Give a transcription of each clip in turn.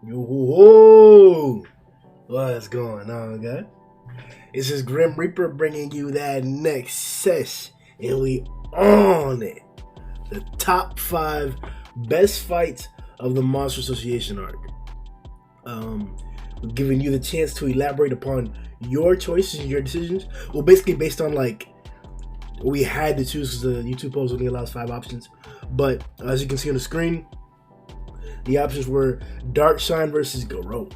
Yo, what's going on, guys? This is Grim Reaper bringing you that next sesh, and we on it. The top 5 best fights of the Monster Association arc. We're giving you the chance to elaborate upon your choices and your decisions. Well, basically based on we had to choose because the YouTube post only allows 5 options. But as you can see on the screen, the options were Dark Shine versus Garou,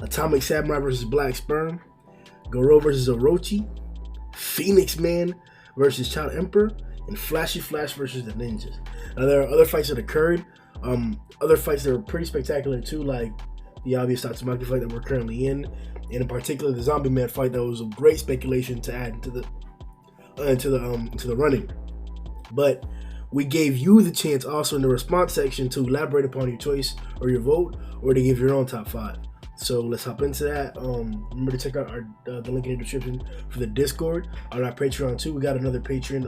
Atomic Samurai versus Black Sperm, Garou versus Orochi, Phoenix Man versus Child Emperor, and Flashy Flash versus the Ninjas. Now there are other fights that occurred, other fights that were pretty spectacular too, like the obvious Tatsumaki fight that we're currently in, and in particular the Zombie Man fight that was a great speculation to add to the running. But we gave you the chance also in the response section to elaborate upon your choice or your vote, or to give your own top 5. So let's hop into that. Remember to check out our the link in the description for the Discord. On our Patreon too, we got another patron.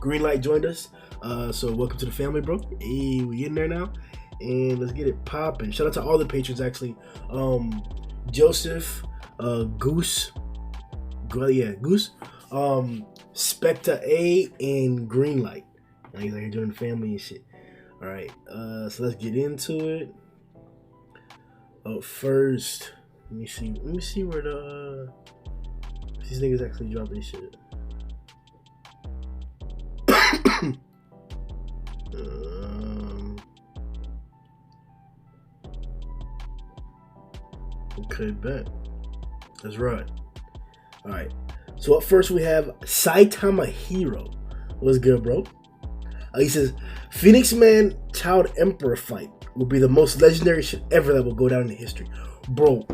Greenlight joined us. So welcome to the family, bro. Hey, we in there now, and let's get it popping. Shout out to all the patrons actually. Joseph, Goose, Specta A, and Greenlight. And he's like, you're doing family and shit. All right, so let's get into it. First, let me see where these niggas actually drop this shit. Okay, bet. That's right. All right. So up first we have Saitama Hero. What's good, bro? He says, Phoenix Man Child Emperor fight will be the most legendary shit ever that will go down in history. Bro.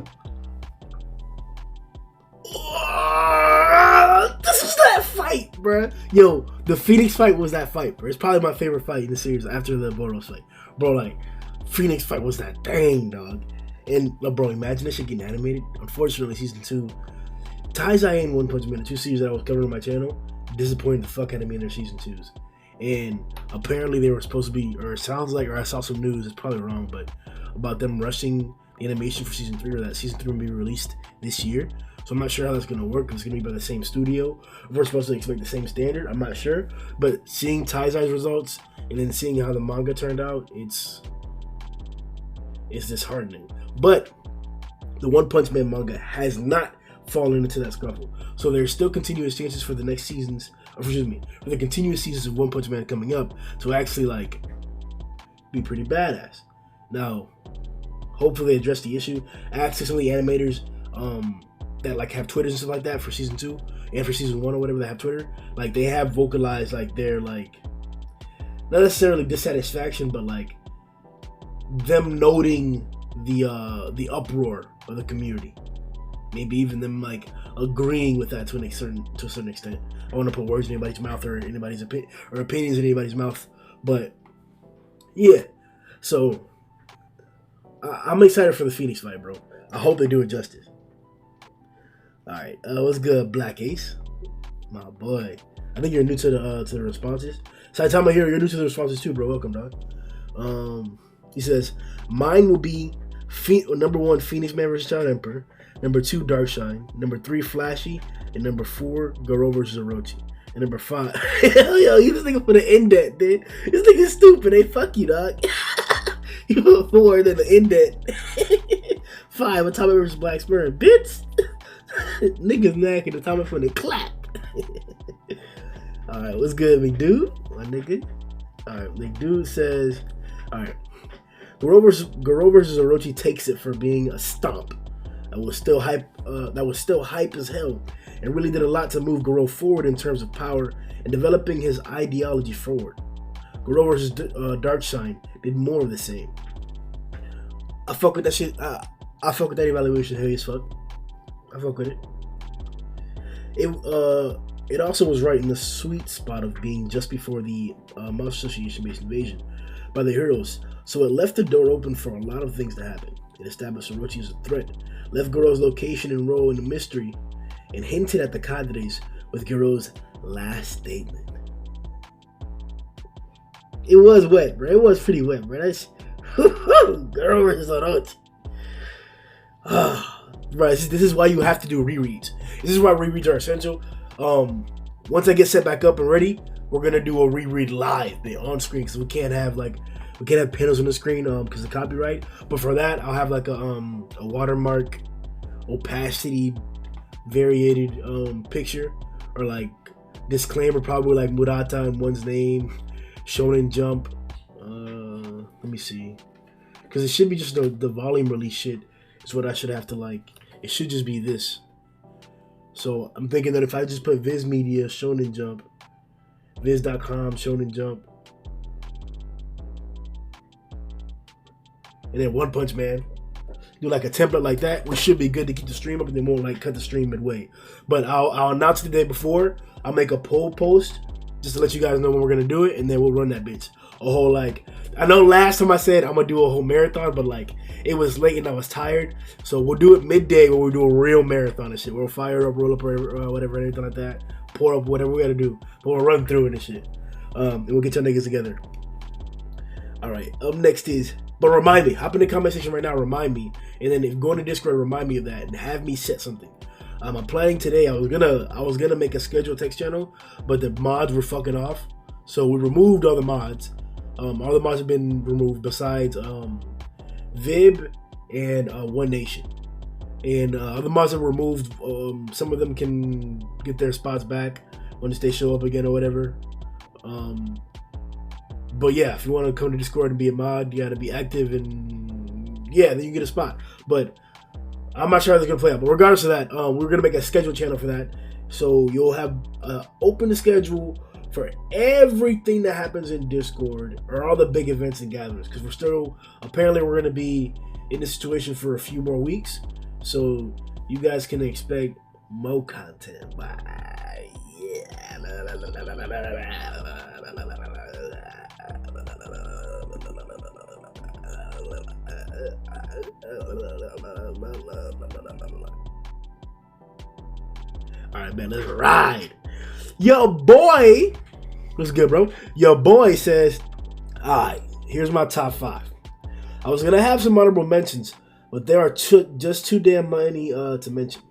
This was that fight, bro. Yo, the Phoenix fight was that fight, bro. It's probably my favorite fight in the series after the Boros fight. Bro, like, Phoenix fight was that dang, dog. And, bro, imagine this shit getting animated. Unfortunately, season 2, Taizai and One Punch Man, the 2 series that I was covering on my channel, disappointed the fuck out of me in their season 2s. And apparently they were supposed to be, or it sounds like, or I saw some news, it's probably wrong, but about them rushing the animation for season 3, or that season 3 will be released this year. So I'm not sure how that's going to work, because it's going to be by the same studio. We're supposed to expect the same standard, I'm not sure. But seeing Taizai's results, and then seeing how the manga turned out, it's disheartening. But the One Punch Man manga has not fallen into that scuffle. So there's still continuous chances for the next seasons, for the continuous seasons of One Punch Man coming up to actually be pretty badass. Now, hopefully they address the issue. I asked some of the animators that have Twitters and stuff like that for season 2 and for season 1 or whatever that have Twitter. They have vocalized their not necessarily dissatisfaction, but them noting the uproar of the community. Maybe even them agreeing with that to a certain extent. I want to put words in anybody's mouth or anybody's opinions in anybody's mouth, but yeah. So I'm excited for the Phoenix fight, bro. I hope they do it justice. All right, what's good, Black Ace, my boy? I think you're new to the responses. Saitama here, you're new to the responses too, bro. Welcome, dog. He says mine will be number 1 Phoenix Man versus Child Emperor, number 2 Dark Shine, number 3 Flashy, and number 4 Garou versus Orochi, and number 5 yo, you just nigga put an indent, dude. This nigga's stupid. Hey, fuck you, dog. You put 4 than the indent. 5 Atomic versus Black Sperm, bitch. Niggas knacking Atomic from the clap. Alright, what's good, McDude? My nigga. Alright, McDude says, alright, Garou versus Orochi takes it for being a stomp that was still hype as hell, and really did a lot to move Garou forward in terms of power and developing his ideology forward. Garou versus Dark Shine did more of the same. I fuck with that shit. I fuck with that evaluation heavy as fuck. I fuck with it. It also was right in the sweet spot of being just before the Monster Association-based invasion by the heroes, so it left the door open for a lot of things to happen. It established Orochi as a threat, left Garou's location and role in a mystery, and hinted at the cadres with Garou's last statement. It was wet, bro. It was pretty wet, bro. Garou versus Orochi. Right, this is why you have to do rereads. This is why rereads are essential. Once I get set back up and ready, we're gonna do a reread live on screen because we can't have panels on the screen because of copyright. But for that, I'll have like a watermark, opacity, variated picture, or like disclaimer, probably like Murata and one's name, Zhoniin Jump. Let me see, because it should be just the volume release shit. Is what I should have to like. It should just be this. So I'm thinking that if I just put Viz Media, Zhoniin Jump, Viz.com, Zhoniin Jump, and then One Punch Man, do like a template like that, we should be good to keep the stream up, and then won't like cut the stream midway. But I'll announce it the day before. I'll make a poll post just to let you guys know when we're gonna do it, and then we'll run that bitch. A whole like, I know last time I said I'm gonna do a whole marathon, but like it was late and I was tired, so we'll do it midday when we do a real marathon and shit. We'll fire up, roll up, or whatever, anything like that. Pour up, whatever we gotta do, but we'll run through it and shit. And we'll get your niggas together. All right, up next is, but remind me, hop in the comment section right now, remind me, and then if going to Discord, remind me of that and have me set something. I'm planning today. I was gonna make a scheduled text channel, but the mods were fucking off, so we removed all the mods. All the mods have been removed besides Vib and One Nation. And other mods that were removed, some of them can get their spots back once they show up again or whatever. But yeah, if you want to come to Discord and be a mod, you got to be active, and yeah, then you get a spot. But I'm not sure how it's going to play out. But regardless of that, we're going to make a scheduled channel for that. So you'll have open the schedule for everything that happens in Discord, or all the big events and gatherings, because apparently we're going to be in this situation for a few more weeks, so you guys can expect more content. Bye. Yeah. All right, man, let's ride. Yo, boy, what's good, bro? Yo, boy says, all right, here's my top 5. I was gonna have some honorable mentions, but there are just too damn many to mention.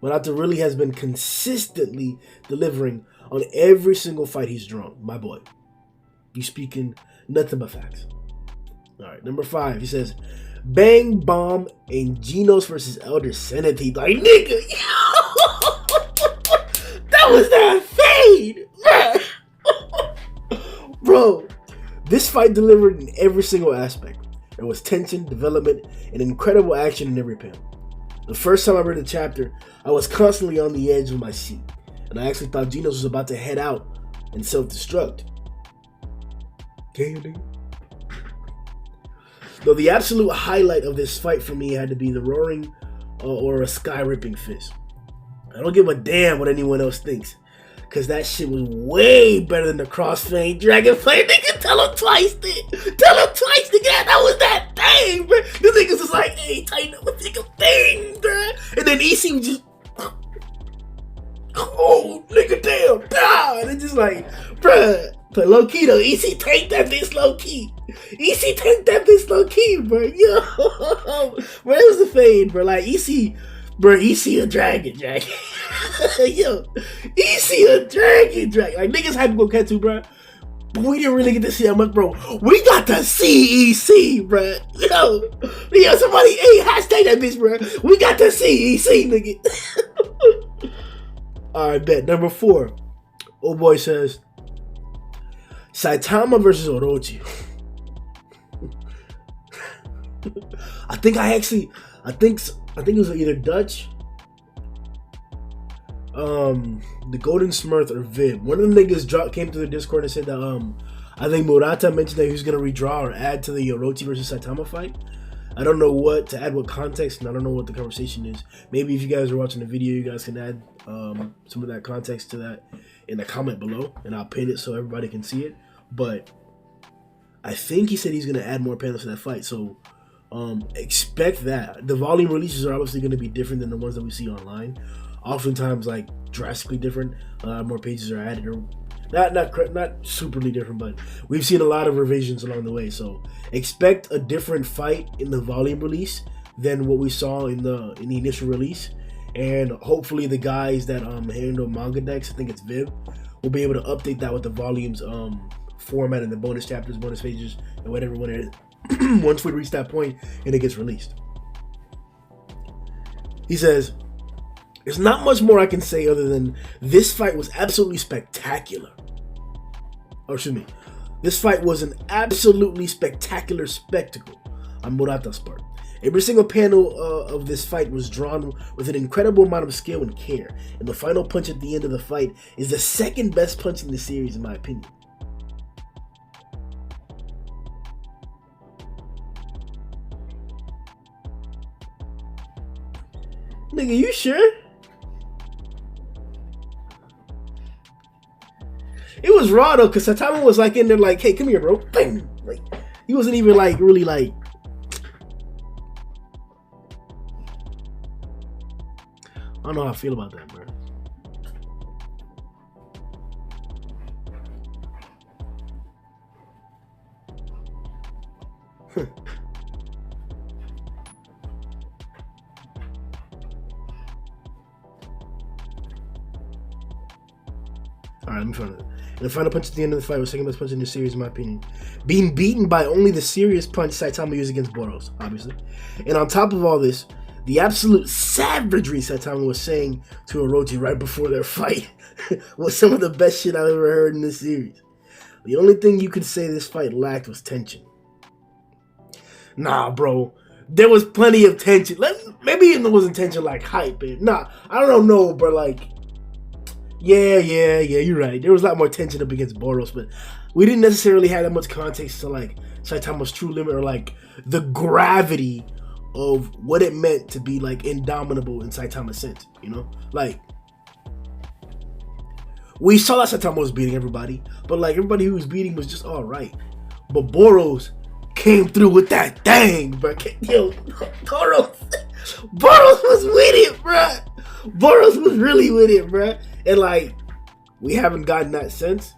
Murata really has been consistently delivering on every single fight he's drawn. My boy, you speaking nothing but facts. All right, number 5, he says, Bang Bomb and Genos versus Elder Centipede. Like, nigga, that was that fade, bro. This fight delivered in every single aspect. There was tension, development, and incredible action in every panel. The first time I read the chapter, I was constantly on the edge of my seat, and I actually thought Genos was about to head out and self-destruct. Damn, though the absolute highlight of this fight for me had to be the roaring or a sky-ripping fist. I don't give a damn what anyone else thinks, because that shit was way better than the crossfade dragonflame. Nigga, tell him twice, nigga. Tell him twice, nigga. That was that thing, bro. The niggas was like, hey, tighten up with nigga thing, bro. And then EC was just, oh, nigga, damn, pow. And it's just like, bruh. But low key though, EC tanked that bitch low key. EC tanked that bitch low key, bro. Yo, bro, it was the fade, bro. Like EC, bro, EC a dragon. Yo, EC a dragon. Like niggas had to go catch you, bro. But we didn't really get to see how much, bro. We got to see EC, bro. Yo, somebody, hey, hashtag that bitch, bro. We got to see EC, nigga. All right, bet. Number 4. Old boy says, Saitama versus Orochi. I think it was either Dutch, the Golden Smurf, or Vib. One of the niggas came to the Discord and said that I think Murata mentioned that he was gonna redraw or add to the Orochi versus Saitama fight. I don't know what context, and I don't know what the conversation is. Maybe if you guys are watching the video, you guys can add some of that context to that in the comment below, and I'll pin it so everybody can see it. But I think he said he's gonna add more panels to that fight, so expect that. The volume releases are obviously gonna be different than the ones that we see online. Oftentimes, like drastically different. More pages are added, or Not superly different, but we've seen a lot of revisions along the way. So expect a different fight in the volume release than what we saw in the initial release, and hopefully the guys that handle manga decks, I think it's Viv, will be able to update that with the volumes format and the bonus chapters, bonus pages, and whatever when it once we reach that point and it gets released. He says, there's not much more I can say other than this fight was absolutely spectacular. Or excuse me, this fight was an absolutely spectacular spectacle on Murata's part. Every single panel of this fight was drawn with an incredible amount of skill and care, and the final punch at the end of the fight is the second best punch in the series in my opinion. Nigga, you sure? It was raw though, cause Saitama was like in there like, hey, come here, bro. Bang! Like, he wasn't even like really like. I don't know how I feel about that, bro. Alright, let me find it. And the final punch at the end of the fight was the second best punch in the series, in my opinion. Being beaten by only the serious punch Saitama used against Boros, obviously. And on top of all this, the absolute savagery Saitama was saying to Orochi right before their fight was some of the best shit I've ever heard in this series. The only thing you could say this fight lacked was tension. Nah, bro. There was plenty of tension. Maybe it wasn't tension like hype. Nah, I don't know, but like... Yeah, you're right. There was a lot more tension up against Boros, but we didn't necessarily have that much context to like Saitama's true limit or like the gravity of what it meant to be like indomitable in Saitama's sense, you know? Like, we saw that Saitama was beating everybody, but like everybody who was beating was just alright. But Boros came through with that thing, bro. Yo, Boros was with it, bro. Boros was really with it, bro. And like, we haven't gotten that sense,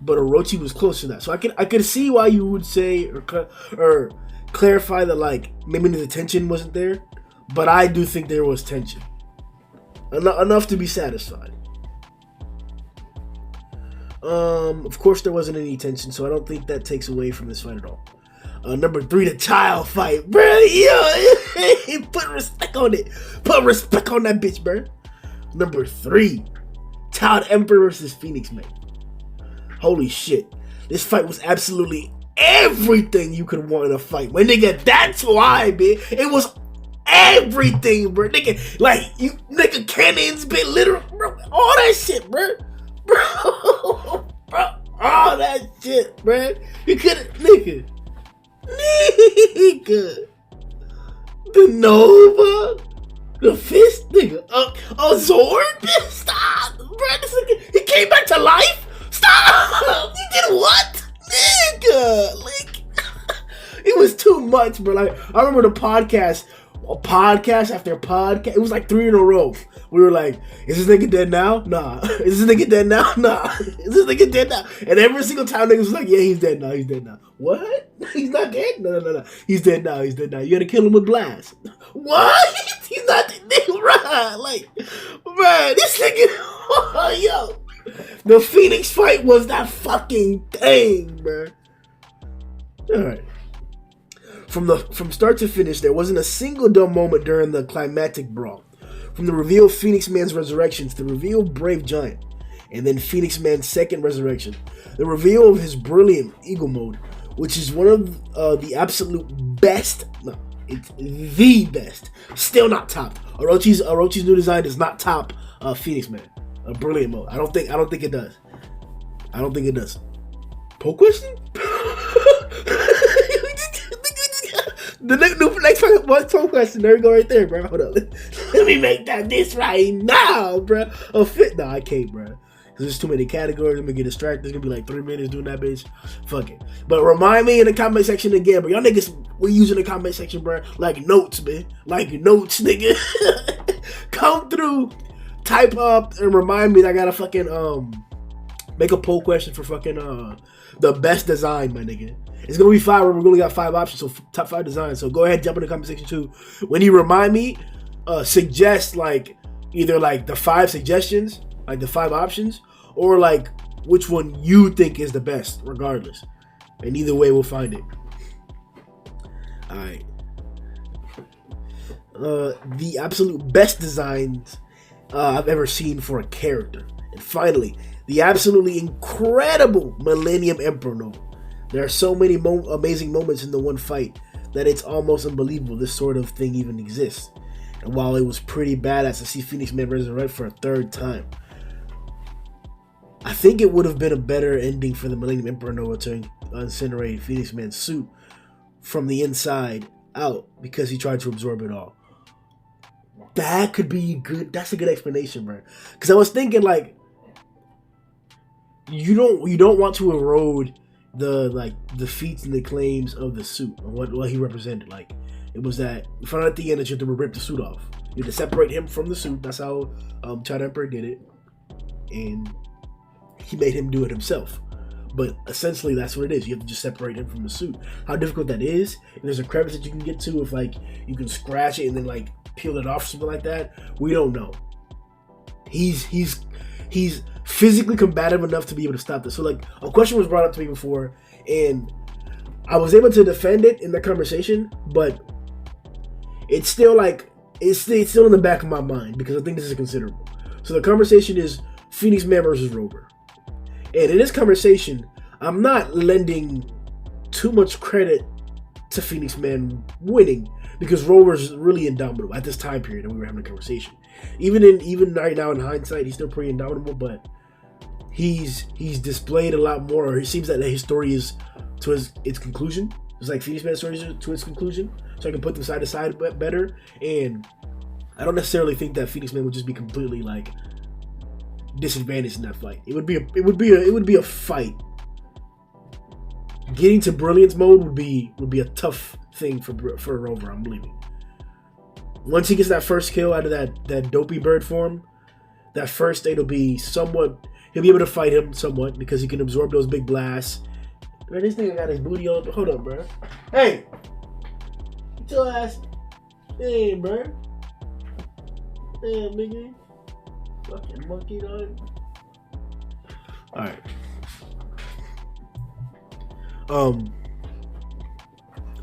but Orochi was close to that. So I could see why you would say or clarify that like maybe the tension wasn't there, but I do think there was tension enough to be satisfied. Of course there wasn't any tension, so I don't think that takes away from this fight at all. Number 3, the child fight, bro. Yo, put respect on it. Put respect on that bitch, bro. Number 3. Child Emperor versus Phoenix Man. Holy shit. This fight was absolutely everything you could want in a fight. My nigga, that's why, man. It was everything, bro. Nigga, like, you, nigga, cannons, bit literal, bro. All that shit, bro. Bro, all that shit, bro. You couldn't, nigga. The Nova. The fist, nigga. A sword? Stop, bro. This nigga, he came back to life? Stop! You did what? Nigga! Like, it was too much, bro. Like, I remember the podcast after podcast. It was like 3 in a row. We were like, is this nigga dead now? Nah. Is this nigga dead now? Nah. Is this nigga dead now? And every single time niggas was like, yeah, he's dead now. He's dead now. What? He's not dead? No. He's dead now. He's dead now. You gotta kill him with blast. What? He's not dead. Right. Like, man, this nigga, yo. The Phoenix fight was that fucking thing, bro. Alright. From start to finish, there wasn't a single dumb moment during the climactic brawl. From the reveal of Phoenix Man's resurrection to the reveal of Brave Giant, and then Phoenix Man's second resurrection, the reveal of his brilliant Eagle Mode, which is one of the absolute best. No, it's the best. Still not topped. Orochi's new design does not top Phoenix Man. Brilliant Mode. I don't think it does. I don't think it does. Poll question? The next poll question. There we go, right there, bro. Hold up. Let me make this right now, bro. No, I can't, bro. Because there's too many categories. I'm gonna get distracted. It's gonna be like 3 minutes doing that, bitch. Fuck it. But remind me in the comment section again, bro. Y'all niggas, we using the comment section, bro. Like notes, man. Like notes, nigga. Come through, type up, and remind me that I gotta fucking Make a poll question for fucking the best design, my nigga. It's gonna be 5. We're only got 5 options, so top 5 designs. So go ahead, jump in the comment section too. When you remind me, suggest like either like the 5 suggestions, like the 5 options, or like which one you think is the best, regardless. And either way, we'll find it. All right. The absolute best designs I've ever seen for a character. And finally, the absolutely incredible Millennium Emperor Nova. There are so many amazing moments in the one fight that it's almost unbelievable this sort of thing even exists. And while it was pretty badass to see Phoenix Man resurrect for a 3rd time, I think it would have been a better ending for the Millennium Emperor Nova to incinerate Phoenix Man's suit from the inside out because he tried to absorb it all. That could be good. That's a good explanation, bro. Because I was thinking like, you don't want to erode the feats and the claims of the suit and what he represented. Like, it was that you found out at the end that you have to rip the suit off. You have to separate him from the suit. That's how Child Emperor did it, and he made him do it himself. But essentially, that's what it is. You have to just separate him from the suit. How difficult that is, and there's a crevice that you can get to if like you can scratch it and then like peel it off or something like that. We don't know. He's physically combative enough to be able to stop this. So like a question was brought up to me before, and I was able to defend it in the conversation, but it's still like it's still in the back of my mind because I think this is considerable. So the conversation is Phoenix Man versus Rover. And in this conversation, I'm not lending too much credit to Phoenix Man winning because Rover's really indomitable at this time period that we were having a conversation. Even right now in hindsight, he's still pretty indomitable, but he's displayed a lot more. Or it seems that his story is to its conclusion. It's like Phoenix Man's story is to its conclusion, so I can put them side to side better. And I don't necessarily think that Phoenix Man would just be completely like disadvantaged in that fight. It would be a fight. Getting to brilliance mode would be a tough thing for Rover, I'm believing. Once he gets that first kill out of that dopey bird form, that first state will be somewhat. He'll be able to fight him somewhat because he can absorb those big blasts. Man, this nigga got his booty all. Hold up, bro. Hey, get your ass. Hey, bro. Damn, nigga. Fucking monkey, dog. Alright.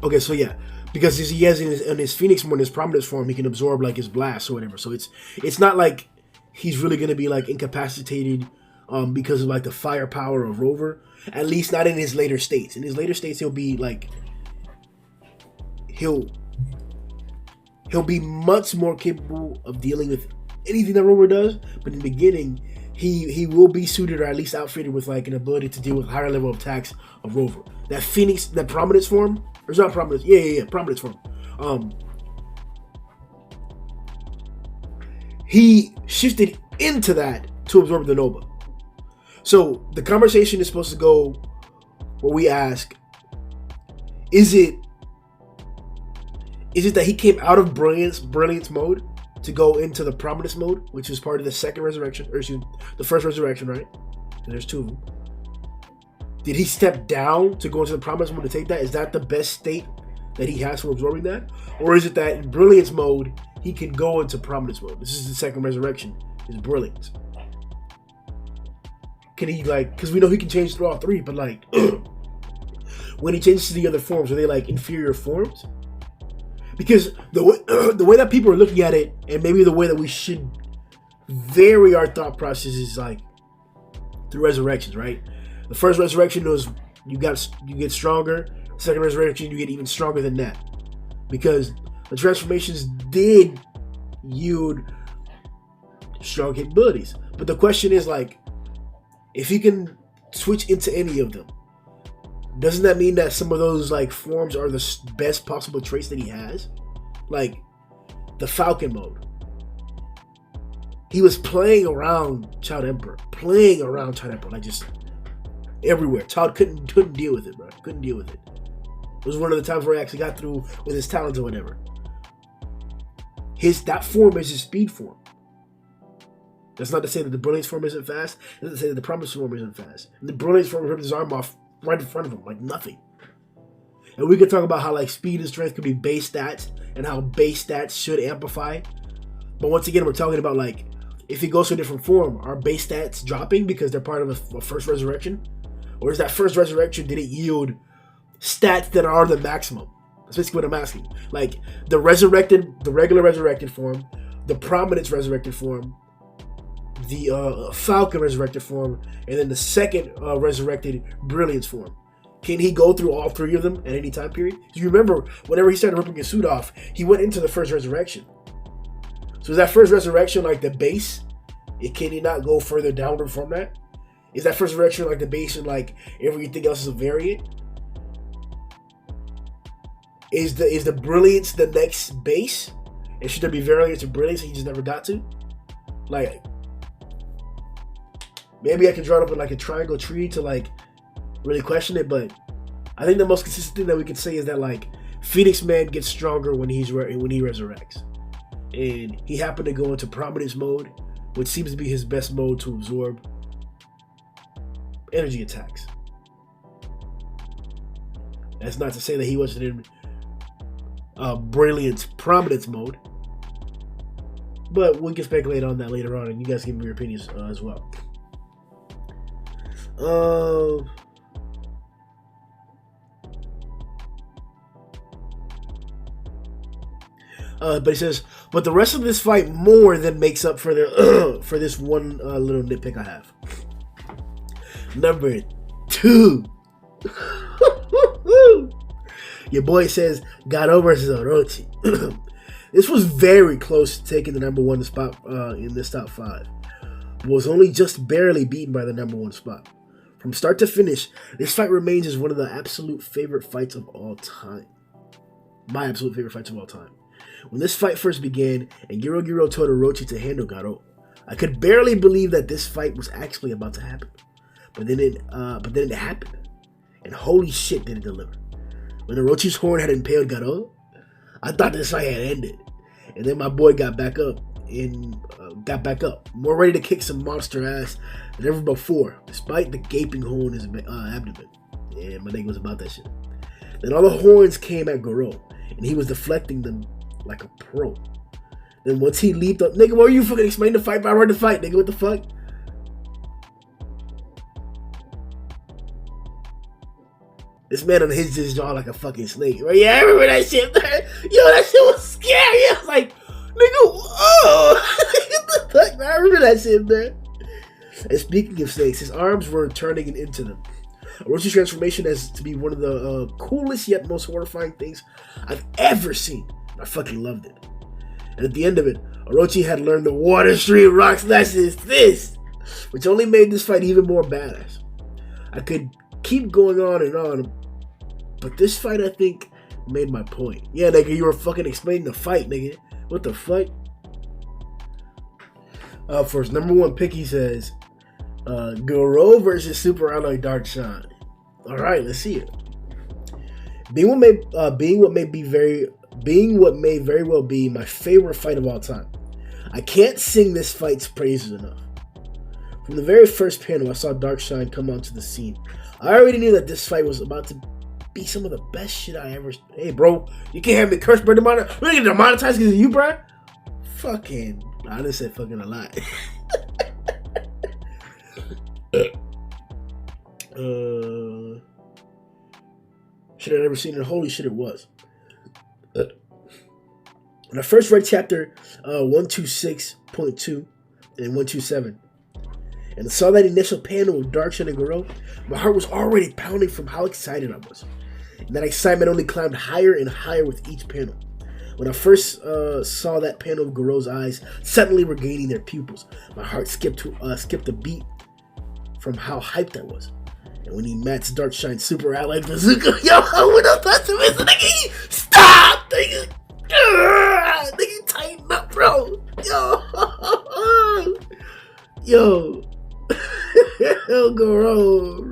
Okay, so yeah. Because he has in his Phoenix form, in his Prominence form, he can absorb like his blast or whatever. So it's not like he's really gonna be like incapacitated because of like the firepower of Rover. At least not in his later states. In his later states, he'll be like he'll be much more capable of dealing with anything that Rover does. But in the beginning, he will be suited or at least outfitted with like an ability to deal with higher level of attacks of Rover. That Phoenix, that Prominence form, or it's not Prominence, yeah, Prominence form. He shifted into that to absorb the Nova. So the conversation is supposed to go where we ask, is it that he came out of brilliance mode to go into the Prominence mode, which is part of the second resurrection, or excuse me, the first resurrection, right? And there's 2 of them. Did he step down to go into the Prominence mode to take that? Is that the best state that he has for absorbing that? Or is it that in brilliance mode, he can go into Prominence mode? This is the second resurrection, is brilliance. Can he like, because we know he can change through all 3, but like, when he changes to the other forms, are they like inferior forms? Because the way that people are looking at it, and maybe the way that we should vary our thought process is like through resurrections, right? The first resurrection was you get stronger. The second resurrection, you get even stronger than that, because the transformations did yield strong capabilities. But the question is like, if he can switch into any of them, doesn't that mean that some of those like forms are the best possible traits that he has? Like the Falcon mode. He was playing around Child Emperor, like just everywhere. Child couldn't deal with it, bro. Couldn't deal with it. It was one of the times where he actually got through with his talents or whatever. That form is his speed form. That's not to say that the Brilliance form isn't fast. It doesn't say that the Promise form isn't fast. And the Brilliance form ripped his arm off right in front of him, like nothing. And we could talk about how like speed and strength could be base stats and how base stats should amplify. But once again, we're talking about like if he goes to a different form, are base stats dropping because they're part of a first resurrection? Or is that first resurrection, did it yield stats that are the maximum? That's basically what I'm asking. Like the regular resurrected form, the Prominence resurrected form, the Falcon resurrected form, and then the second resurrected Brilliance form. Can he go through all three of them at any time period? Do you remember whenever he started ripping his suit off, he went into the first resurrection. So is that first resurrection like the base? Can he not go further downward from that? Is that first resurrection like the base and like everything else is a variant? Is the Brilliance the next base? And should there be variants of Brilliance that he just never got to? Like, maybe I can draw it up in like a triangle tree to like really question it, but I think the most consistent thing that we can say is that like Phoenix Man gets stronger when he resurrects, and he happened to go into Prominence mode, which seems to be his best mode to absorb energy attacks. That's not to say that he wasn't in Brilliance Prominence mode, but we can speculate on that later on, and you guys give me your opinions as well. But he says, but the rest of this fight more than makes up for the for this one little nitpick I have. Number 2. Your boy says Garou versus Orochi. This was very close to taking the number 1 spot in this top 5. But was only just barely beaten by the number 1 spot. From start to finish, this fight remains as one of the absolute favorite fights of all time. My absolute favorite fights of all time. When this fight first began and Giro told Orochi to handle Garou, I could barely believe that this fight was actually about to happen. But then it happened. And holy shit did it deliver. When Orochi's horn had impaled Garou, I thought this fight had ended. And then my boy got back up, more ready to kick some monster ass than ever before, despite the gaping hole in his abdomen. Yeah, my nigga was about that shit. Then all the horns came at Garou, and he was deflecting them like a pro. Then once he leaped up, nigga, what are you fucking explaining the fight? I read the fight, nigga, what the fuck? This man unhinged his jaw like a fucking snake. Right? Yeah, I remember that shit, man. Yo, that shit was scary. I was like, nigga, oh. What the fuck, man? I remember that shit, man. And speaking of snakes, his arms were turning into them. Orochi's transformation has to be one of the coolest yet most horrifying things I've ever seen. I fucking loved it. And at the end of it, Orochi had learned the Water Street Rock Slash his fist, which only made this fight even more badass. I could keep going on, but this fight, I think, made my point. Yeah, nigga, you were fucking explaining the fight, nigga. What the fuck? For his number 1 pick, he says, Garou versus Super Alloy Dark Shine. Alright, let's see it. Being what may very well be my favorite fight of all time, I can't sing this fight's praises enough. From the very first panel I saw Darkshine come onto the scene, I already knew that this fight was about to be some of the best shit I ever... Hey, bro, you can't have me cursed, bro. We're gonna get demonetized because of you, bro. Fucking... I didn't say fucking a lot. Should have never seen it. Holy shit, it was. When I first read chapter 126.2 and 127, and saw that initial panel of Darkshine and Garou, my heart was already pounding from how excited I was. And that excitement only climbed higher and higher with each panel. When I first saw that panel of Garou's eyes suddenly regaining their pupils, my heart skipped a beat from how hyped I was. And when he matched Darkshine's Super Allied Bazooka, yo, I went up to him and said, nigga, stop, nigga. Nigga, tighten up, bro. Yo. Garou,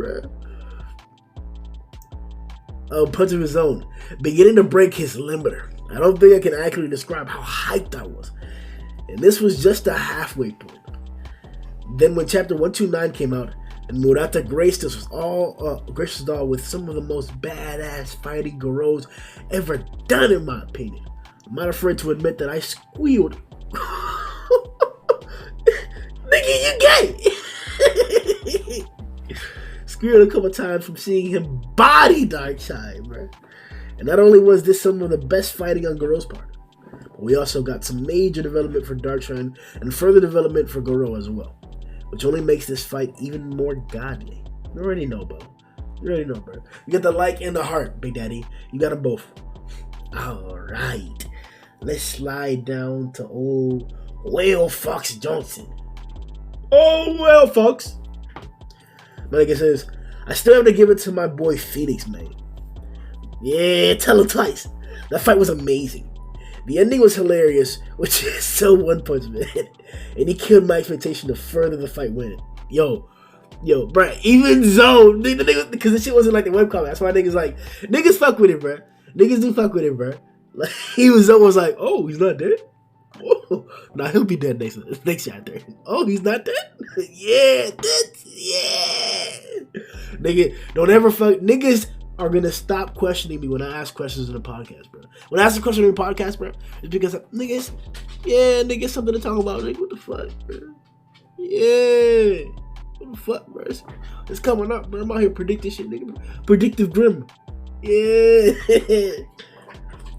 bro. Punch of his own, beginning to break his limiter. I don't think I can accurately describe how hyped I was. And this was just a halfway point. Then when Chapter 129 came out, and Murata graced us with some of the most badass fighting Garous ever done, in my opinion. I'm not afraid to admit that I squealed. Nigga, you gay! Squealed a couple times from seeing him body Darkseid, bro. And not only was this some of the best fighting on Garou's part, but we also got some major development for Darkseid and further development for Garou as well, which only makes this fight even more godly. You already know, bro. You already know, bro. You got the like and the heart, Big Daddy. You got them both. Alright. Let's slide down to old Whale Fox Johnson. Oh, Whale Fox. Like it says, I still have to give it to my boy Phoenix, man. Yeah, tell him twice. That fight was amazing. The ending was hilarious, which is so One Punch Man. And he killed my expectation to further the fight winning. Yo, bro, even Zone, because this shit wasn't like the webcomic. That's why niggas fuck with it, bro. Niggas do fuck with it, bro. Like, Zone was like, oh, he's not dead? Whoa. Nah, he'll be dead next chapter. Oh, he's not dead? Yeah. Nigga, don't ever fuck. Niggas are gonna stop questioning me when I ask questions in the podcast, bro. When I ask a question in the podcast, bro, it's because niggas, something to talk about. Nigga, what the fuck, bro? Yeah. What the fuck, bro? It's coming up, bro. I'm out here predicting shit, nigga. Predictive Grim. Yeah.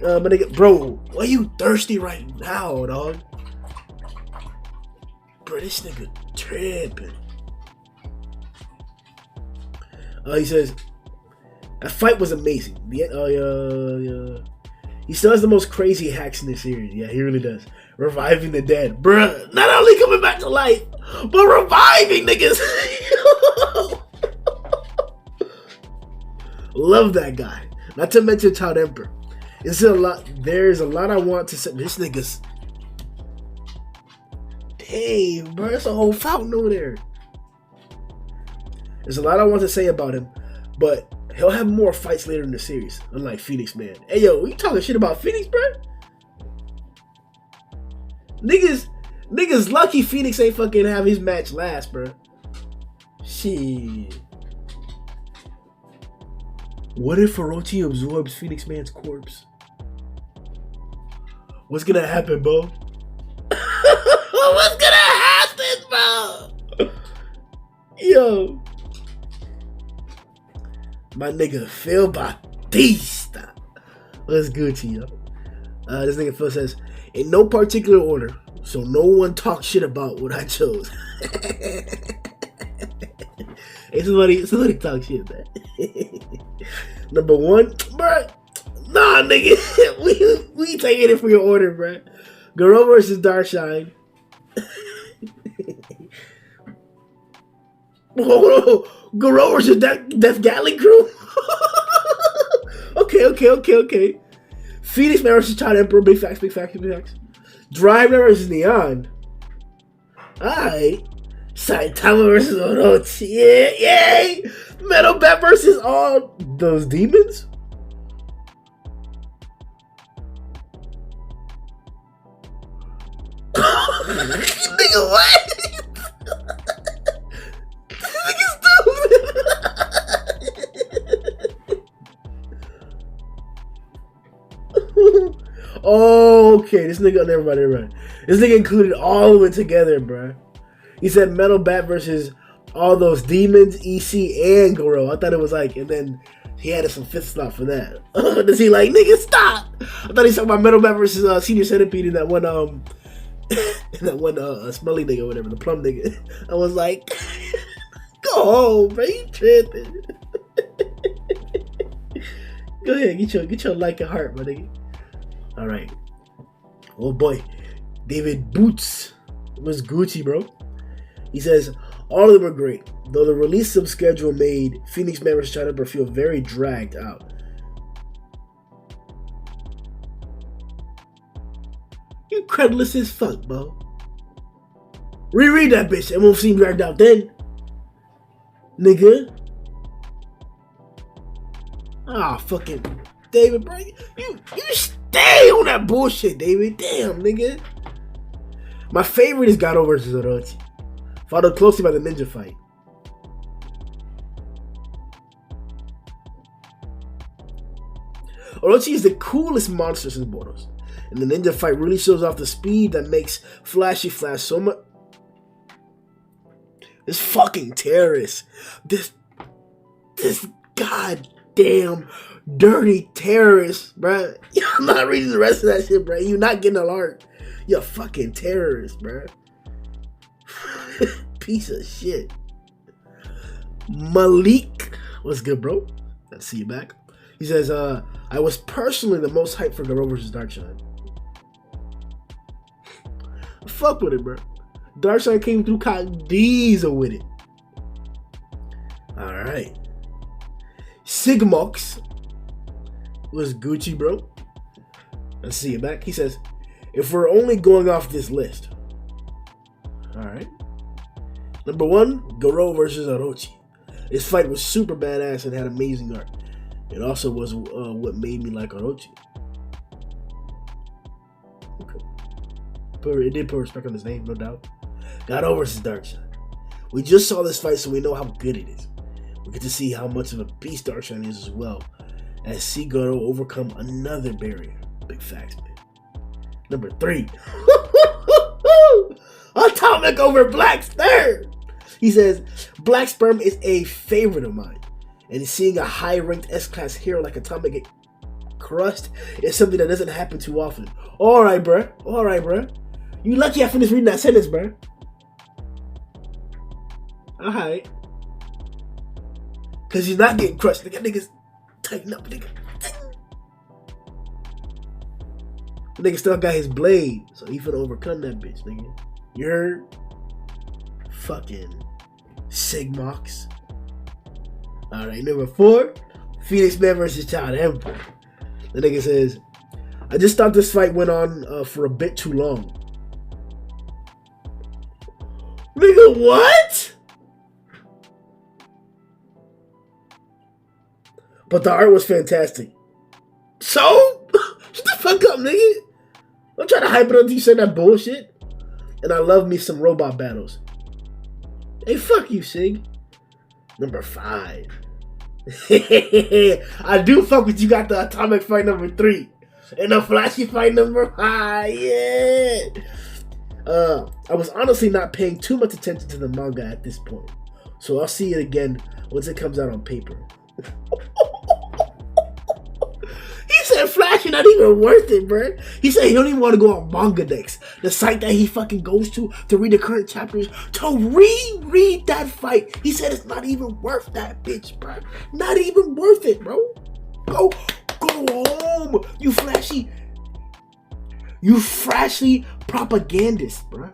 But nigga, bro, why you thirsty right now, dog? Bro, this nigga tripping. He says, that fight was amazing. He still has the most crazy hacks in the series. Yeah, he really does. Reviving the dead. Bruh, not only coming back to life, but reviving niggas. Love that guy. Not to mention Child Emperor. There's a lot I want to say. This nigga's... Dang, bro, it's a whole fountain over there. There's a lot I want to say about him, but he'll have more fights later in the series, unlike Phoenix, man. Hey, yo, you talking shit about Phoenix, bro? Niggas lucky Phoenix ain't fucking have his match last, bro. Shit. What if Orochi absorbs Phoenix Man's corpse? What's gonna happen, bro? What's gonna happen, bro? Yo. My nigga Phil Batista. What's good to you? This nigga Phil says, in no particular order, so no one talk shit about what I chose. Hey, somebody talk shit, man. Number one, bro. Nah, nigga. we taking it for your order, bro. Garou versus Darkseid. Whoa, Garou versus Death Gatling Crew. Okay. Phoenix Man versus Child Emperor. Big facts. Drive versus Neon. Alright. Saitama versus Orochi. Yay! Metal Bat versus all those demons? Nigga, what? Nigga stupid. Okay, this nigga, never mind. This nigga included all of it together, bruh. He said Metal Bat versus all those demons, EC, and Garou. I thought it was like, and then he had some fifth slot for that. Does he like, nigga, stop? I thought he was talking about Metal Bat versus Senior Centipede in that one, smelly nigga or whatever, the plum nigga. I was like, go home, bro, you tripping. Go ahead, get your like and heart, my nigga. All right. Oh boy, David Boots was Gucci, bro. He says, all of them are great, though the release schedule made Phoenix Man vs. Child Emperor feel very dragged out. You credulous as fuck, bro. Reread that bitch, it won't seem dragged out then. Nigga. Ah, fucking David, bro. You stay on that bullshit, David. Damn, nigga. My favorite is Garou vs. Orochi. followed closely by the ninja fight. Orochi is the coolest monster since Boros, and the ninja fight really shows off the speed that makes Flashy Flash so much. This fucking terrorist, this goddamn dirty terrorist, bruh. I'm not reading the rest of that shit, bruh. You're not getting alert. You're a fucking terrorist, bruh. Piece of shit. Malik, what's good, bro? Let's see you back. He says, I was personally the most hyped for Garou vs. Darkshine. Fuck with it, bro. Darkshine came through cotton diesel with it. Alright. Sigmox was Gucci, bro. Let's see you back. He says, if we're only going off this list. Alright. Number 1, Garou vs. Orochi. This fight was super badass and had amazing art. It also was what made me like Orochi. Okay. It did put respect on his name, no doubt. Garou vs. Darkshine. We just saw this fight, so we know how good it is. We get to see how much of a beast Darkshine is as well, as see Garou overcome another barrier. Big facts, man. Number 3. Atomic over Black's third. He says, Black Sperm is a favorite of mine. And seeing a high-ranked S-Class hero like Atomic get crushed is something that doesn't happen too often. Alright, bruh. Alright, bruh. You lucky I finished reading that sentence, bruh. Alright. Because he's not getting crushed. Niggas tighten up, nigga. The nigga still got his blade, so he finna overcome that bitch, nigga. You heard? Fucking Sigmox. Alright, number 4, Phoenix Man versus Child Emperor. The nigga says, I just thought this fight went on for a bit too long. Nigga, what? But the art was fantastic. So? Shut the fuck up, nigga. Don't try to hype it up until you say that bullshit. And I love me some robot battles. Hey, fuck you, Sig. Number 5. I do fuck with you. Got the Atomic fight number 3 and the Flashy fight number 5. Yeah. I was honestly not paying too much attention to the manga at this point, so I'll see it again once it comes out on paper. He said Flashy not even worth it, bro. He said he don't even want to go on Manga Dex, the site that he fucking goes to read the current chapters, to reread that fight. He said it's not even worth that bitch, bro. Not even worth it, bro. Go home, you flashy propagandist, bro.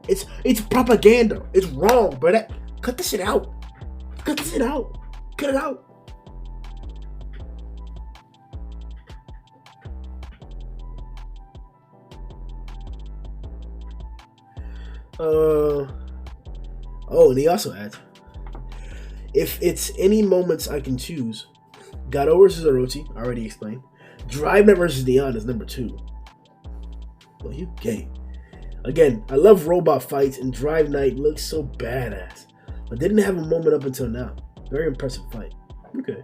It's propaganda. It's wrong, bro. Cut this shit out. Cut this shit out. Cut it out. And he also adds, if it's any moments I can choose, Garou versus Orochi, already explained. Drive Knight versus Neon is number 2. Well, you gay. Again, I love robot fights, and Drive Knight looks so badass, but didn't have a moment up until now. Very impressive fight. Okay.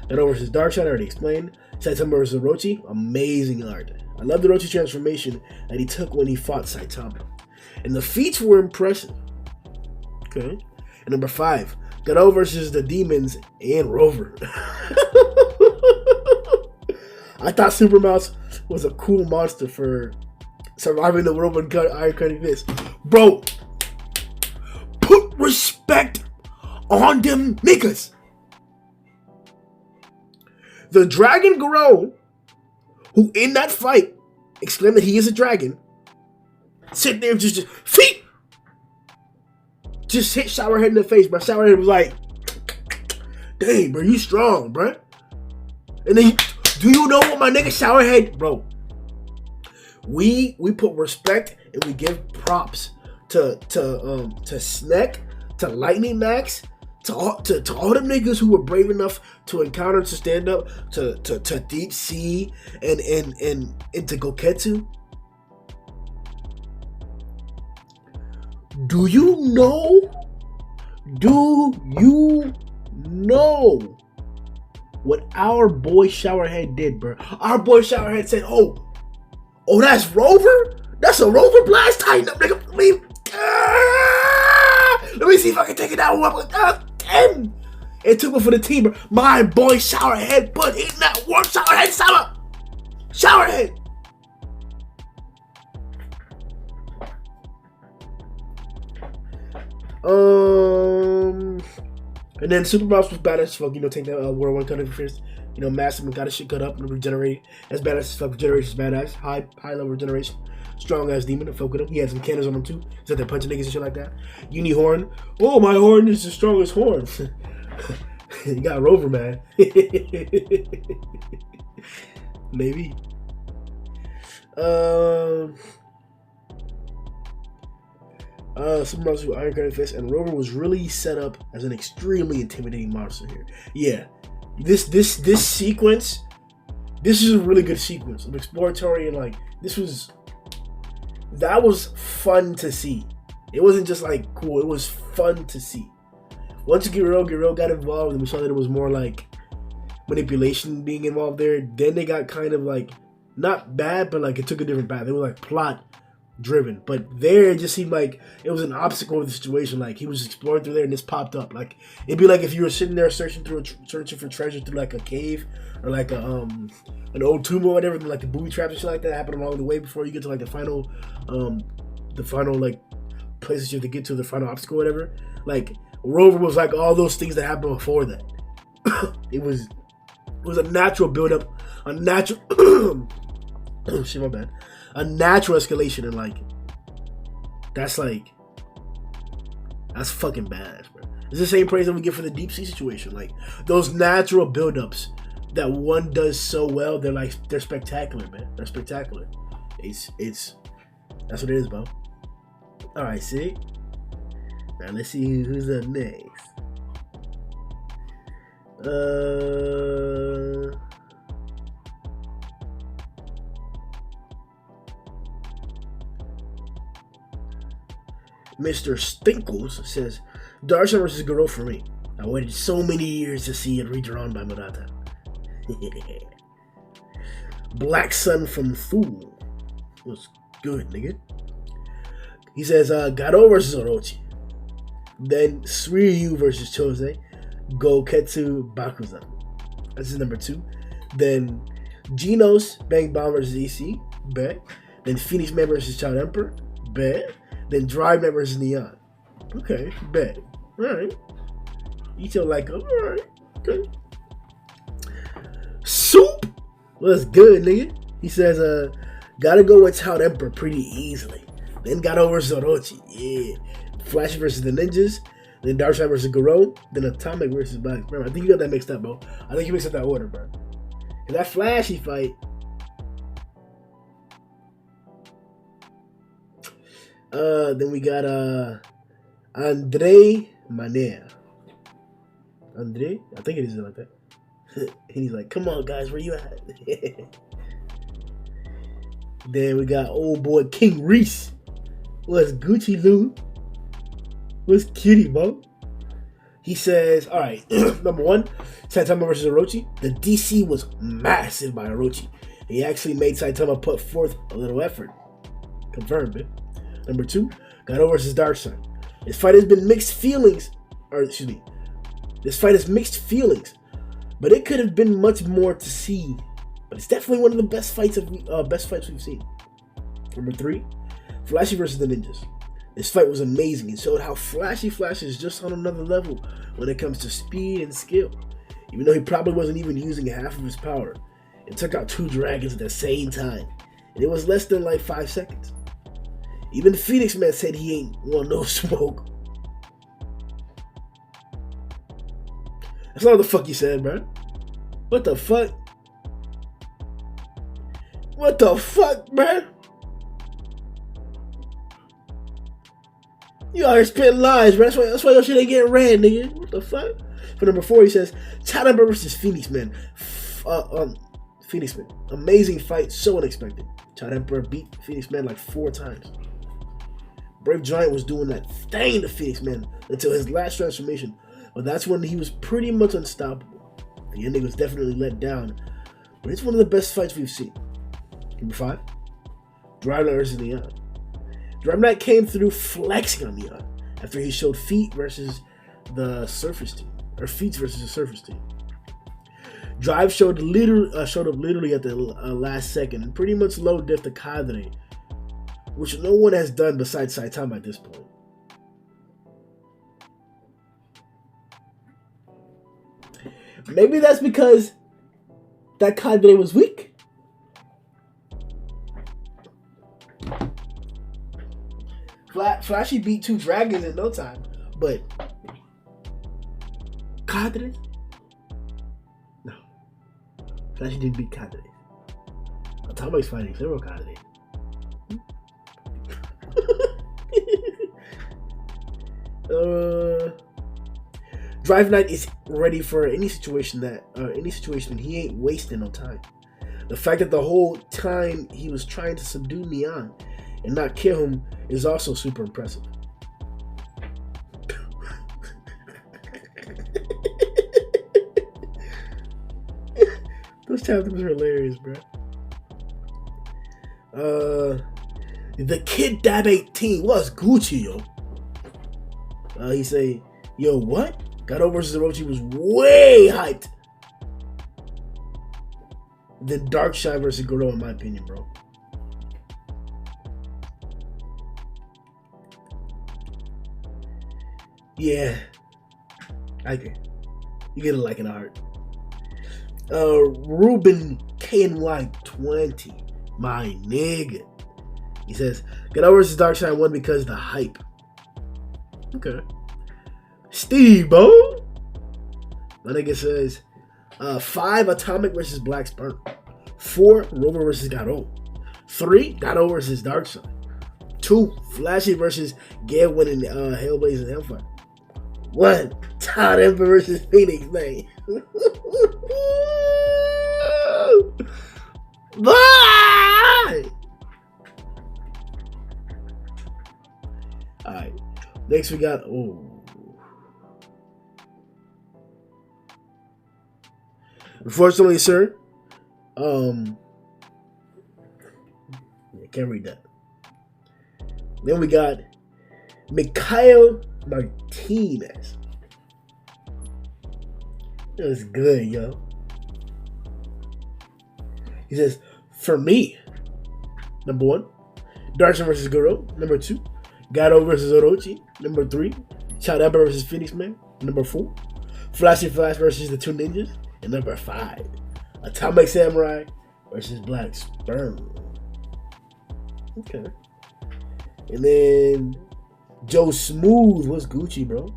Garou versus Darkshine, already explained. Saitama versus Orochi, amazing art. I love the Orochi transformation that he took when he fought Saitama. And the feats were impressive. Okay. And number 5, Garou versus the Demons and Rover. I thought Supermouse was a cool monster for surviving the Roman Iron Cutting Fist. Bro, put respect on them niggas. The Dragon Garou, who in that fight exclaimed that he is a dragon, sit there and just feet. Just hit Showerhead in the face, bro. Showerhead was like, dang, bro, you strong, bro. And then, do you know what my nigga Showerhead, bro? We put respect and we give props to Snack, to Lightning Max, to all them niggas who were brave enough to encounter, to stand up to Deep Sea and to Goketsu. Do you know? Do you know what our boy Showerhead did, bro? Our boy Showerhead said, "Oh, that's Rover? That's a Rover blast. Tighten up, nigga. Let me see if I can take it down one. Damn. It took one for the team, bro. My boy Showerhead put in that work. Showerhead, Showerhead. And then Super Mouse was badass as fuck, take that World 1 country first. Massive and got his shit cut up and regenerated. As badass as fuck, regeneration is badass. High level regeneration. Strong ass demon, I fuck with him. He had some cannons on him too. He's out there punching niggas and shit like that. Horn. Oh, my horn is the strongest horn. You got Rover, man. Maybe. Super Mario with Iron Curtain Fist, and Rover was really set up as an extremely intimidating monster here. Yeah, this sequence, this is a really good sequence of exploratory, and that was fun to see. It wasn't just cool; it was fun to see. Once Garou got involved, and we saw that it was more like manipulation being involved there. Then they got kind of not bad, but it took a different path. They were plot driven, but there it just seemed like it was an obstacle of the situation. He was exploring through there and this popped up. It'd be if you were sitting there searching for treasure through a cave or an old tomb or whatever, and the booby traps and shit like that happened along the way before you get to the final places you have to get to, the final obstacle or whatever. Rover was all those things that happened before that. it was a natural build up, a natural shit, my bad. A natural escalation, and that's fucking badass, bro. It's the same praise that we get for the deep sea situation. Those natural build-ups that one does so well, they're spectacular, man. They're spectacular. It's that's what it is, bro. Alright, see? Now let's see who's up next. Mr. Stinkles says, Darshan versus Garou for me. I waited so many years to see it redrawn by Murata. Black Sun from Fool was good, nigga. He says, Garou versus Orochi. Then Suiryu versus Chose. Goketsu Bakuza. This is number 2. Then Genos Bang Bomb versus EC. Bet. Then Phoenix Man versus Child Emperor. Bet. Then Drive Man versus Neon. Okay, bet. Alright. You feel alright. Okay. Soup! What's good, nigga? He says, gotta go with Child Emperor pretty easily. Then Garou versus Orochi. Yeah. Flash versus the Ninjas. Then Darkseid versus Garou. Then Atomic versus Black. Remember, I think you got that mixed up, bro. I think you mixed up that order, bro. And that Flashy fight. Then we got Andre Manea. Andre? I think it is like that. And he's like, come on guys, where you at? Then we got old boy King Reese. What's Gucci Lou? What's Kitty, bro? He says, alright, number 1, Saitama versus Orochi. The DC was massive by Orochi. He actually made Saitama put forth a little effort. Confirmed, man. Number 2, Garou versus Darkseid. This fight has mixed feelings, but it could have been much more to see. But it's definitely one of the best fights we've seen. Number 3, Flashy versus the Ninjas. This fight was amazing and showed how Flashy Flash is just on another level when it comes to speed and skill. Even though he probably wasn't even using half of his power, it took out 2 dragons at the same time, and it was less than 5 seconds. Even Phoenix Man said he ain't want no smoke. That's not what the fuck you said, bro. What the fuck? What the fuck, bro? You out here spitting lies, bro. That's why your shit ain't getting ran, nigga. What the fuck? For number 4, he says, Child Emperor versus Phoenix Man. Phoenix Man. Amazing fight, so unexpected. Child Emperor beat Phoenix Man 4 times. Brave Giant was doing that thing to Phoenix Man until his last transformation, but that's when he was pretty much unstoppable. The ending was definitely let down, but it's one of the best fights we've seen. Number 5, Drive Knight versus Neon. Drive Knight came through flexing on Neon after he showed feet versus the Surface team, or feats versus the Surface team. Drive showed up literally at the last second and pretty much low diff to Kadre, which no one has done besides Saitama at this point. Maybe that's because that Kadre was weak. Flashy beat 2 dragons in no time, but Kadre? No. Flashy didn't beat Kadre. Atama's fighting several Kadre. Drive Knight is ready for any situation and he ain't wasting no time. The fact that the whole time he was trying to subdue Neon and not kill him is also super impressive. Those chapters are hilarious, bro. The Kid Dab 18 was Gucci, yo. He say, yo, what? Garou versus Orochi was way hyped than Darkshine versus Garou, in my opinion, bro. Yeah. Okay. You get a like in a heart. Ruben KNY20, my nigga. He says, Garou versus Darkshine won because of the hype. Okay. Steve, bro. My nigga says, 5, Atomic versus Black Sperm. 4, Rover versus Garou. 3, Garou versus Darkseid. 2, Flashy versus Gale and Hellblaze and Hellfire. 1, Todd Emperor versus Phoenix, man. Bye! Alright. Next we got, unfortunately, sir, I can't read that. Then we got Mikhail Martinez. That was good, yo. He says, for me, number 1, Darkseid versus Garou. Number 2, Garou versus Orochi. Number 3, Child Emperor versus Phoenix Man. Number 4, Flashy Flash versus the 2 ninjas. And number 5, Atomic Samurai versus Black Sperm. Okay. And then Joe Smooth was Gucci, bro.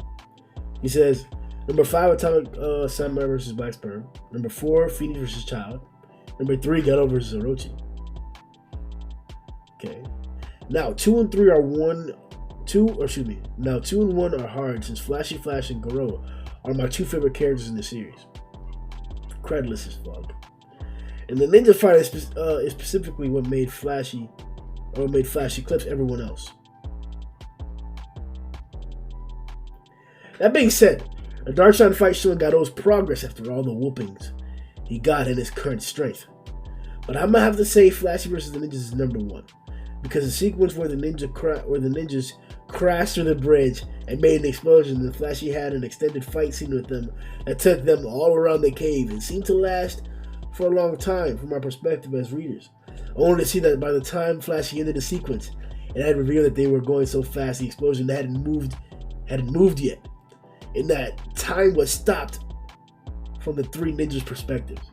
He says, number 5, Atomic Samurai versus Black Sperm. Number 4, Phoenix versus Child. Number 3, Garou versus Orochi. Okay. Now 2 and 3 are Now 2 and 1 are hard since Flashy Flash and Garou are my 2 favorite characters in the series. Credless as fuck. And the ninja fight is specifically what made Flashy eclipse everyone else. That being said, the Darkseid fight showing Garou's progress after all the whoopings he got in his current strength. But I'm gonna have to say Flashy vs. the Ninjas is number 1. Because the sequence where the ninjas crashed through the bridge and made an explosion, and Flashy had an extended fight scene with them that took them all around the cave and seemed to last for a long time from our perspective as readers. Only to see that by the time Flashy ended the sequence, it had revealed that they were going so fast the explosion hadn't moved yet. And that time was stopped from the 3 ninjas' perspectives.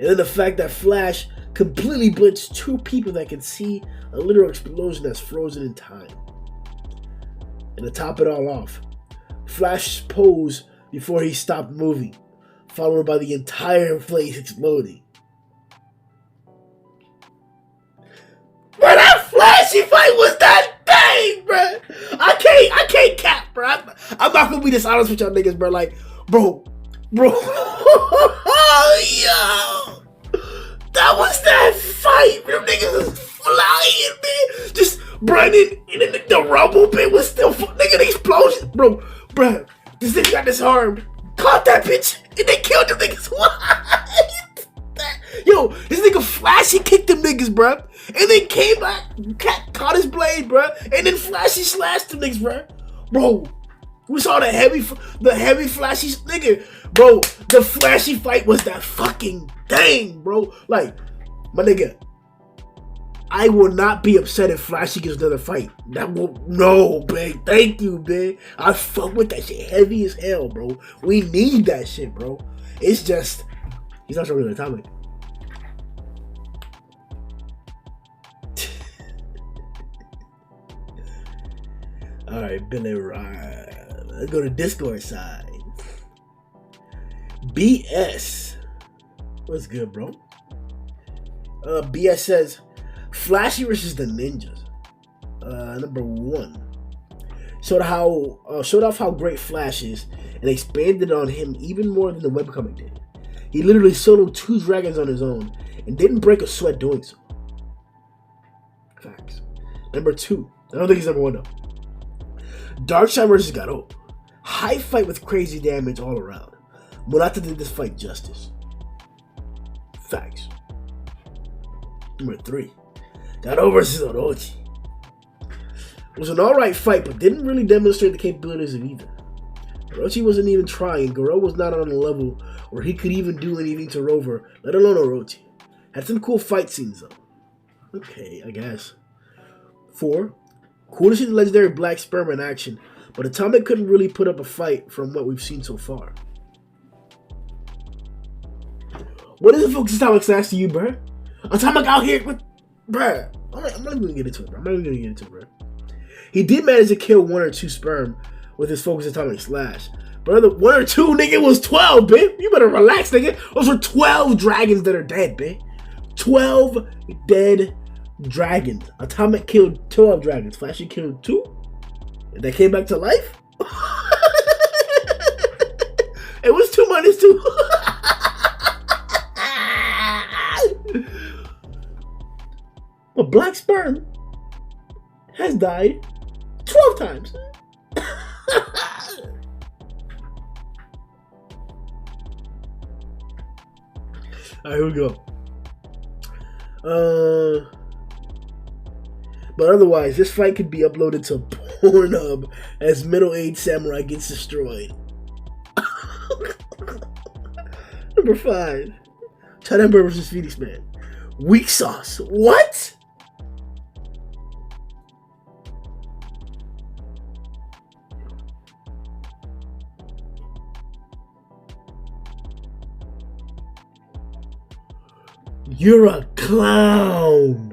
And then the fact that Flash completely blitzed 2 people that can see a literal explosion that's frozen in time. And to top it all off, Flash's pose before he stopped moving, followed by the entire place exploding. Bro, that Flashy fight was that thing, bro. I can't cap, bro. I'm not gonna be dishonest with y'all niggas, bro. Like, bro. Yo, that was that fight. Them niggas is flying, man. Just Brandon, and then the rumble bit was still, nigga, the explosion. Bro, this nigga got disarmed. Caught that bitch, and they killed the niggas. What? Yo, this nigga Flashy kicked them niggas, bro. And then came back, caught his blade, bro. And then Flashy slashed them niggas, bro. Bro, we saw the heavy Flashy nigga. Bro, the Flashy fight was that fucking thing, bro. Like, my nigga, I will not be upset if Flashy gets another fight. That will, no, man. Thank you, man. I fuck with that shit heavy as hell, bro. We need that shit, bro. It's just, he's not stronger than Atomic. Alright, Billy Ryan. Let's go to Discord side. BS. What's good, bro? BS says, Flashy versus the Ninjas. Number 1. Showed off how great Flash is and expanded on him even more than the webcomic did. He literally soloed 2 dragons on his own and didn't break a sweat doing so. Facts. Number 2. I don't think he's number 1 though. Darkshine versus Garou. High fight with crazy damage all around. Murata did this fight justice. Facts. Number 3. Garou versus Orochi. It was an alright fight, but didn't really demonstrate the capabilities of either. Orochi wasn't even trying. Garou was not on a level where he could even do anything to Rover, let alone Orochi. Had some cool fight scenes though. Okay, I guess. 4. Cool to see the legendary Black Sperm in action, but Atomic couldn't really put up a fight from what we've seen so far. What is the focus Atomic's asked to you, bruh? Atomic out here with, bruh. I'm not even gonna get into it, bruh. He did manage to kill 1 or 2 sperm with his focus Atomic slash. Brother, 1 or 2, nigga, it was 12, bitch. You better relax, nigga. Those were 12 dragons that are dead, bitch. 12 dead dragons. Atomic killed 12 dragons. Flashy killed 2. And they came back to life? It was 2 minus 2. But Black Sperm has died 12 times. Alright, here we go. But otherwise, this fight could be uploaded to Pornhub as middle-aged samurai gets destroyed. Number 5. Chadember versus Phoenix Man. Weak sauce. What? You're a clown.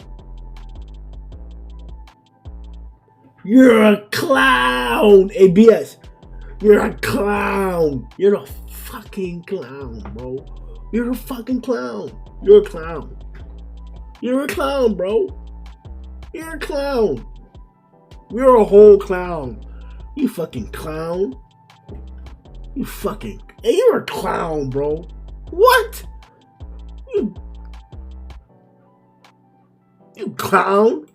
You're a clown. ABS. You're a clown. You're a fucking clown, bro. You're a fucking clown. You're a clown. You're a clown, bro. You're a clown. You're a whole clown. You fucking clown. You fucking... Hey, you're a clown, bro. What? You clown.